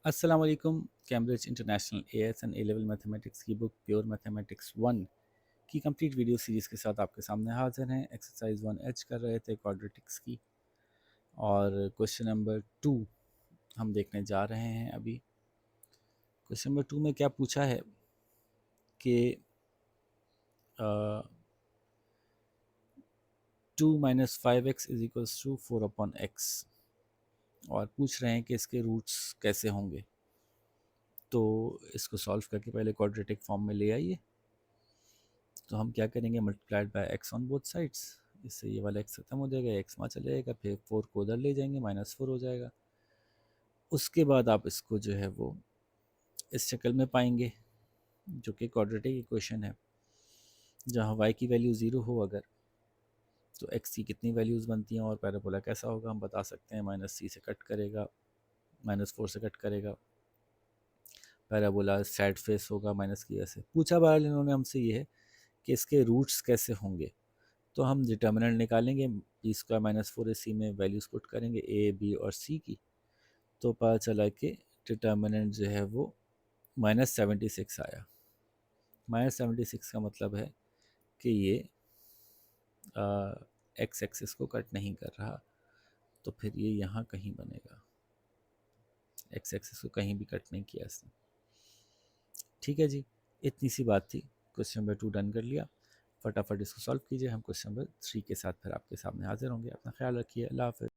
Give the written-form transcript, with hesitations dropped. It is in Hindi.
अस्सलाम वालेकुम। Cambridge international as and A level mathematics की बुक प्योर मैथमेटिक्स 1 की कंप्लीट वीडियो सीरीज़ के साथ आपके सामने हाजिर हैं। एक्सरसाइज 1H कर रहे थे क्वाड्रेटिक्स की, और क्वेश्चन नंबर 2 हम देखने जा रहे हैं अभी। क्वेश्चन नंबर 2 में क्या पूछा है कि 2 - 5x is equals to 4/x, और पूछ रहे हैं कि इसके रूट्स कैसे होंगे। तो इसको सॉल्व करके पहले क्वाड्रेटिक फॉर्म में ले आइए। तो हम क्या करेंगे, multiplied by x on both sides. इससे ये वाला एक्स खत्म हो जाएगा, एक्स वहाँ चले जाएगा, फिर 4 को उधर ले जाएंगे, -4 हो जाएगा। उसके बाद आप इसको जो है वो इस शक्ल में पाएंगे, जो कि क्वाड्रेटिक इक्वेशन है, जहाँ y की वैल्यू 0 हो अगर, तो x की कितनी वैल्यूज़ बनती हैं और पैराबोला कैसा होगा हम बता सकते हैं। -c से कट करेगा, -4 से कट करेगा, पैराबोला सैड फेस होगा माइनस की वजह से। पूछा बहरहाल इन्होंने हमसे ये है कि इसके रूट्स कैसे होंगे। तो हम डिटर्मिनेंट निकालेंगे, b² -4ac में वैल्यूज़ पुट करेंगे a, b और c की। तो पता चला कि डिटर्मिनेंट जो है वो -76 आया। -76 का मतलब है कि ये एक्स एक्सिस को कट नहीं कर रहा, तो फिर ये यहाँ कहीं बनेगा। एक्स एक्सिस को कहीं भी कट नहीं किया इसने। ठीक है जी, इतनी सी बात थी। क्वेश्चन नंबर 2 डन कर लिया। फटाफट इसको सॉल्व कीजिए। हम क्वेश्चन नंबर 3 के साथ फिर आपके सामने हाजिर होंगे। अपना ख्याल रखिए। अल्लाह हाफ़िज़।